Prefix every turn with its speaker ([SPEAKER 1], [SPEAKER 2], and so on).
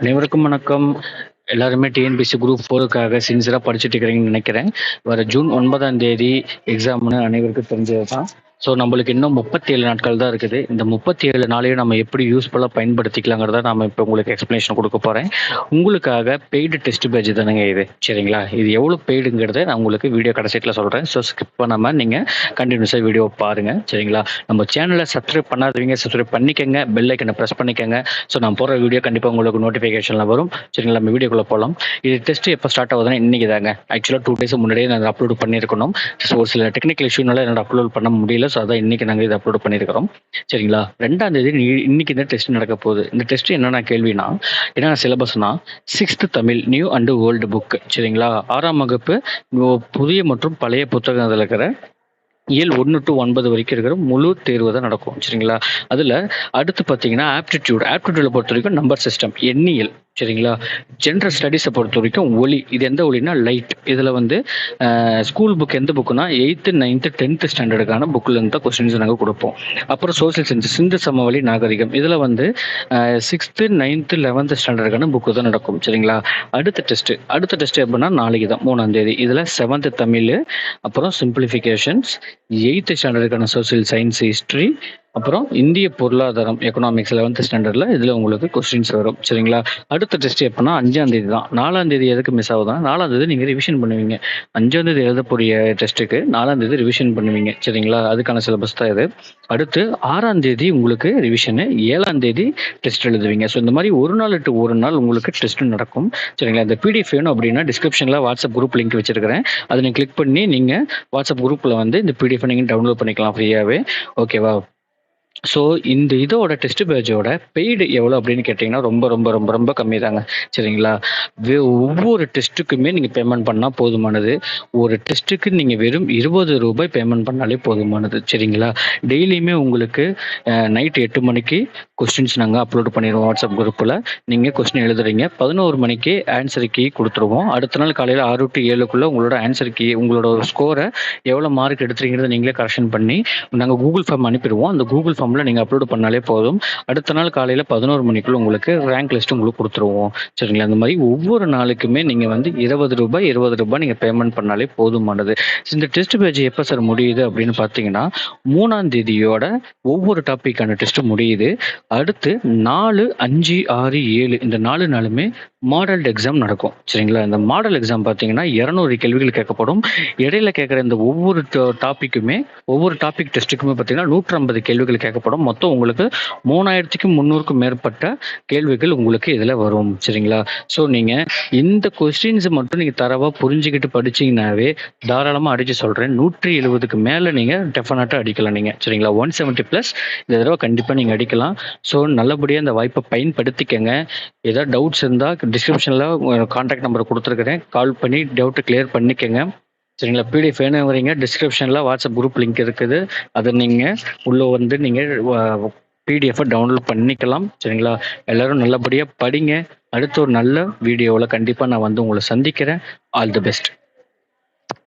[SPEAKER 1] அனைவருக்கும் வணக்கம். எல்லாருமே டிஎன்பிஎஸ்சி குரூப் 4க்காக சின்சியராக படிச்சுட்டு இருக்கிறீங்கன்னு நினைக்கிறேன். வர ஜூன் 9ஆம் தேதி எக்ஸாம்னு அனைவருக்கும் தெரிஞ்சது தான். ஸோ நம்மளுக்கு இன்னும் 37 நாட்கள் தான் இருக்குது. இந்த 37 நாளையும் நம்ம எப்படி யூஸ்ஃபுல்லாக பயன்படுத்திக்கலாங்கிறத நம்ம இப்போ உங்களுக்கு எக்ஸ்ப்ளனேஷன் கொடுக்க போகிறேன். உங்களுக்காக பெய்டு டெஸ்ட் பேஜ் தானுங்க இது, சரிங்களா? இது எவ்வளோ பெய்டுங்கிறத நான் உங்களுக்கு வீடியோ கடைசியில் சொல்கிறேன். ஸோ ஸ்கிப் பண்ணாமல் நீங்கள் கண்டினியூஸாக வீடியோ பாருங்கள், சரிங்களா? நம்ம சேனலை சப்ஸ்கிரைப் பண்ணாதவங்க சப்ஸ்கிரைப் பண்ணிக்கோங்க, பெல் ஐக்கனை ப்ரெஸ் பண்ணிக்கோங்க. ஸோ நான் போகிற வீடியோ கண்டிப்பாக உங்களுக்கு நோட்டிஃபிகேஷனில் வரும், சரிங்களா? நம்ம வீடியோக்குள்ளே போகலாம். இது டெஸ்ட் எப்போ ஸ்டார்ட் ஆகுதுன்னா இன்றைக்கி தாங்க. ஆக்சுவலாக 2 days முன்னாடியே நான் அப்லோட் பண்ணியிருக்கணும். ஸோ ஒரு சில டெக்னிக்கல் இஷ்யூனால என்னோட அப்லோட் பண்ண முடியல. ஸோ அதான் இன்றைக்கி நாங்கள் இதை அப்லோட் பண்ணியிருக்கிறோம், சரிங்களா? 2ஆம் தேதி இன்னைக்கு இந்த டெஸ்ட் நடக்க போகுது. இந்த டெஸ்ட் என்னென்ன கேள்வினா, என்னென்ன சிலபஸ்னா 6th Tamil new and old book, சரிங்களா? 6ஆம் வகுப்பு புதிய மற்றும் பழைய புத்தகத்தில் இருக்கிற இயல் 1 to 9 வரைக்கும் இருக்கிற முழு தேர்வு தான் நடக்கும், சரிங்களா? அதில் அடுத்து பார்த்தீங்கன்னா ஆப்டிடியூடை பொறுத்த வரைக்கும் நம்பர் சிஸ்டம், எண்ணியல், சரிங்களா? ஜென்ரல் ஸ்டடீஸை பொறுத்த வரைக்கும் ஒலி, இது எந்த ஒலினா லைட். இதில் வந்து ஸ்கூல் புக் எந்த புக்குனா 8th 9th 10th ஸ்டாண்டர்டுக்கான புக்கில் தான் கொஸ்டின்ஸ் நாங்கள் கொடுப்போம். அப்புறம் சோசியல் சயின்ஸ், சிந்து சமவெளி நாகரிகம், இதில் வந்து 6th 9th 11th ஸ்டாண்டர்டுக்கான புக்கு தான் நடக்கும், சரிங்களா? அடுத்த டெஸ்ட் எப்படின்னா நாளைக்கு தான் 3ஆம் தேதி. இதில் 7th தமிழ், அப்புறம் சிம்பிளிஃபிகேஷன்ஸ், 8th ஸ்டாண்டர்டுக்கான சோசியல் சயின்ஸ், ஹிஸ்ட்ரி, அப்புறம் இந்திய பொருளாதாரம் எக்கனாமிக்ஸ் 11th ஸ்டாண்டர்டில் இதில் உங்களுக்கு கொஸ்டின்ஸ் வரும், சரிங்களா? அடுத்த டெஸ்ட் எப்போனா 5ஆம் தேதி தான். 4ஆம் தேதி எதுக்கு மிஸ் ஆகுதுன்னா 4ஆம் தேதி நீங்கள் ரிவிஷன் பண்ணுவீங்க. 5ஆம் தேதி எழுதக்கூடிய டெஸ்ட்டுக்கு 4ஆம் தேதி ரிவிஷன் பண்ணுவீங்க, சரிங்களா? அதுக்கான சிலபஸ் தான் இது. அடுத்து 6ஆம் தேதி உங்களுக்கு ரிவிஷனு, 7ஆம் தேதி டெஸ்ட் எழுதுவீங்க. ஸோ இந்த மாதிரி ஒரு நாள் டு ஒரு நாள் உங்களுக்கு டெஸ்ட் நடக்கும், சரிங்களா? இந்த பிடிஎஃப் வேணும் அப்படின்னா டிஸ்கிரிப்ஷனில் வாட்ஸ்அப் குரூப் லிங்க் வச்சிருக்கிறேன். அதை நீங்கள் கிளிக் பண்ணி நீங்கள் வாட்ஸ்அப் குரூப்பில் வந்து இந்த பிடிஎஃப் நீங்கள் டவுன்லோட் பண்ணிக்கலாம் ஃப்ரீயாகவே, ஓகேவா? ஸோ இந்த இதோட டெஸ்ட் பேஜோட பெய்டு எவ்வளோ அப்படின்னு கேட்டிங்கன்னா ரொம்ப ரொம்ப ரொம்ப ரொம்ப கம்மி தாங்க, சரிங்களா? ஒவ்வொரு டெஸ்ட்டுக்குமே நீங்கள் பேமெண்ட் பண்ணால் போதுமானது. ஒரு டெஸ்ட்டுக்கு நீங்கள் வெறும் 20 ரூபாய் பேமெண்ட் பண்ணாலே போதுமானது, சரிங்களா? டெய்லியுமே உங்களுக்கு நைட் 8 மணிக்கு கொஸ்டின்ஸ் நாங்கள் அப்லோட் பண்ணிடுவோம் வாட்ஸ்அப் குரூப்பில். நீங்கள் கொஸ்டின் எழுதுறீங்க, 11 மணிக்கு ஆன்சர் கீ கொடுத்துருவோம். அடுத்த நாள் காலையில் 6 to 7க்குள்ளே உங்களோட ஆன்சர் கீ, உங்களோட ஸ்கோரை எவ்வளோ மார்க் எடுத்துறீங்கிறத நீங்களே கரெக்ஷன் பண்ணி நாங்கள் கூகுள் ஃபார்ம் அனுப்பிடுவோம். அந்த கூகுள் ஃபார்மில் நீங்கள் அப்லோட் பண்ணாலே போதும். அடுத்த நாள் காலையில் 11 மணிக்குள்ள உங்களுக்கு ரேங்க் லிஸ்ட் உங்களுக்கு கொடுத்துருவோம், சரிங்களா? அந்த மாதிரி ஒவ்வொரு நாளுக்குமே நீங்கள் வந்து 20 ரூபாய் நீங்கள் பேமெண்ட் பண்ணாலே போதுமானது. இந்த டெஸ்ட் பேஜ் எப்போ சார் முடியுது அப்படின்னு பார்த்தீங்கன்னா 3ஆம் தேதியோட ஒவ்வொரு டாப்பிக்கான டெஸ்ட் முடியுது. அடுத்து 4, 5, 6, 7 இந்த 4 நாளுமே மாடல் எக்ஸாம் நடக்கும், சரிங்களா? இந்த மாடல் எக்ஸாம் பார்த்தீங்கன்னா 200 கேள்விகள் கேட்கப்படும். இடையில கேட்குற இந்த ஒவ்வொரு டாபிக் டெஸ்ட்டுக்குமே பார்த்தீங்கன்னா 150 கேள்விகள் கேட்கப்படும். மொத்தம் உங்களுக்கு 3300க்கும் மேற்பட்ட கேள்விகள் உங்களுக்கு இதில் வரும், சரிங்களா? ஸோ நீங்கள் இந்த கொஸ்டின்ஸ் மட்டும் நீங்கள் தரவாக புரிஞ்சுக்கிட்டு படிச்சிங்கனாவே தாராளமாக அடித்து சொல்கிறேன், 170க்கு மேலே நீங்கள் டெஃபினட்டாக அடிக்கலாம் நீங்கள், சரிங்களா? 170+ இந்த தடவை கண்டிப்பாக நீங்கள் அடிக்கலாம். ஸோ நல்லபடியாக இந்த வாய்ப்பை பயன்படுத்திக்கங்க. ஏதாவது டவுட்ஸ் இருந்தால் டிஸ்கிரிப்ஷனில் கான்டாக்ட் நம்பர் கொடுத்துருக்குறேன், கால் பண்ணி டவுட்டை கிளியர் பண்ணிக்கங்க, சரிங்களா? பிடிஎஃப் வேணுங்கிறீங்க டிஸ்கிரிப்ஷனில் வாட்ஸ்அப் குரூப் லிங்க் இருக்குது, அதை நீங்கள் உள்ளே வந்து நீங்கள் பிடிஎஃபை டவுன்லோட் பண்ணிக்கலாம், சரிங்களா? எல்லோரும் நல்லபடியாக படிங்க. அடுத்த ஒரு நல்ல வீடியோவில் கண்டிப்பாக நான் வந்து உங்களை சந்திக்கிறேன். All the best.